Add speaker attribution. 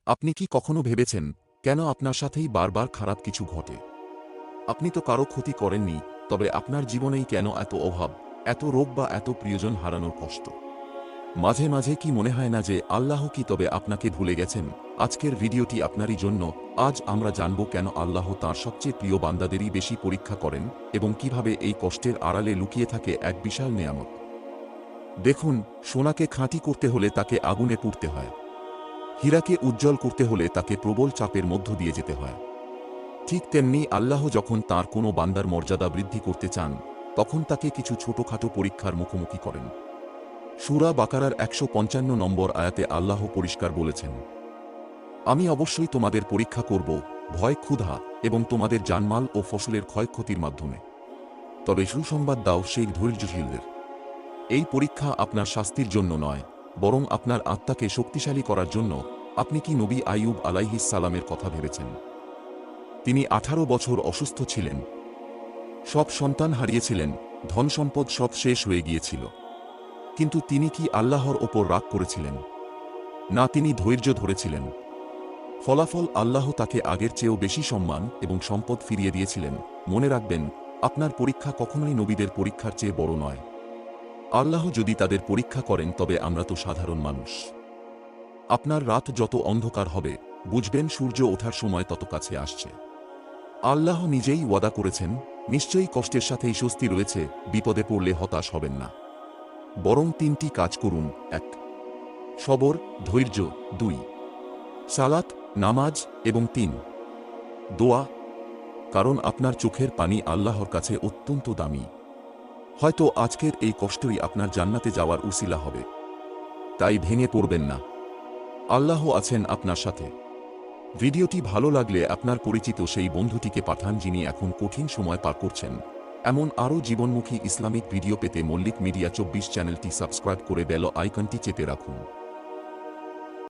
Speaker 1: আপনি কি কখনো ভেবেছেন কেন আপনার সাথেই বারবার খারাপ কিছু ঘটে? আপনি তো কারো ক্ষতি করেননি, তবে আপনার জীবনেই কেন এত অভাব, এত রোগ বা এত প্রিয়জন হারানোর কষ্ট? মাঝে মাঝে কি মনে হয় না যে আল্লাহ কি তবে আপনাকে ভুলে গেছেন? আজকের ভিডিওটি আপনারই জন্য। আজ আমরা জানব কেন আল্লাহ তাঁর সবচেয়ে প্রিয় বান্দাদেরই বেশি পরীক্ষা করেন এবং কিভাবে এই কষ্টের আড়ালে লুকিয়ে থাকে এক বিশাল নেয়ামত। দেখুন, সোনাকে খাঁটি করতে হলে তাকে আগুনে পুড়তে হয়। হীরাকে উজ্জ্বল করতে হলে তাকে প্রবল চাপের মধ্য দিয়ে যেতে হয়। ঠিক তেমনি আল্লাহ যখন তাঁর কোনো বান্দার মর্যাদা বৃদ্ধি করতে চান, তখন তাকে কিছু ছোটখাটো পরীক্ষার মুখোমুখি করেন। সূরা বাকারার ১৫৫ নম্বর আয়াতে আল্লাহ পরিষ্কার বলেছেন, আমি অবশ্যই তোমাদের পরীক্ষা করব ভয়, ক্ষুধা এবং তোমাদের জানমাল ও ফসলের ক্ষয়ক্ষতির মাধ্যমে। তবে সুসংবাদ দাও সেই ধৈর্যশীলদের। এই পরীক্ষা আপনার শাস্তির জন্য নয়, বরং আপনার আত্মাকে শক্তিশালী করার জন্য। আপনি কি নবী আইয়ুব আলাইহিস সালামের কথা ভেবেছেন? তিনি ১৮ বছর অসুস্থ ছিলেন, সব সন্তান হারিয়েছিলেন, ধনসম্পদ সব শেষ হয়ে গিয়েছিল। কিন্তু তিনি কি আল্লাহর ওপর রাগ করেছিলেন? না, তিনি ধৈর্য ধরেছিলেন। ফলাফল আল্লাহ তাকে আগের চেয়েও বেশি সম্মান এবং সম্পদ ফিরিয়ে দিয়েছিলেন। মনে রাখবেন, আপনার পরীক্ষা কখনোই নবীদের পরীক্ষার চেয়ে বড় নয়। আল্লাহ যদি তাদের পরীক্ষা করেন, তবে আমরা তো সাধারণ মানুষ। আপনার রাত যত অন্ধকার হবে, বুঝবেন সূর্য ওঠার সময় তত কাছে আসছে। আল্লাহ নিজেই ওয়াদা করেছেন, নিশ্চয়ই কষ্টের সাথেই স্বস্তি রয়েছে। বিপদে পড়লে হতাশ হবেন না, বরং ৩টি কাজ করুন। ১. সবর, ধৈর্য। ২. সালাত, নামাজ এবং ৩. দোয়া। কারণ আপনার চোখের পানি আল্লাহর কাছে অত্যন্ত দামি। হয়তো আজকের এই কষ্টই আপনার জান্নাতে যাওয়ার উসিলা হবে। তাই ভেঙে পড়বেন না, আল্লাহ আছেন আপনার সাথে। ভিডিওটি ভালো লাগলে আপনার পরিচিত সেই বন্ধুটিকে পাঠান যিনি এখন কঠিন সময় পার করছেন। এমন আরও জীবনমুখী ইসলামিক ভিডিও পেতে মল্লিক মিডিয়া ২৪ চ্যানেলটি সাবস্ক্রাইব করে বেল আইকনটি চেপে রাখুন।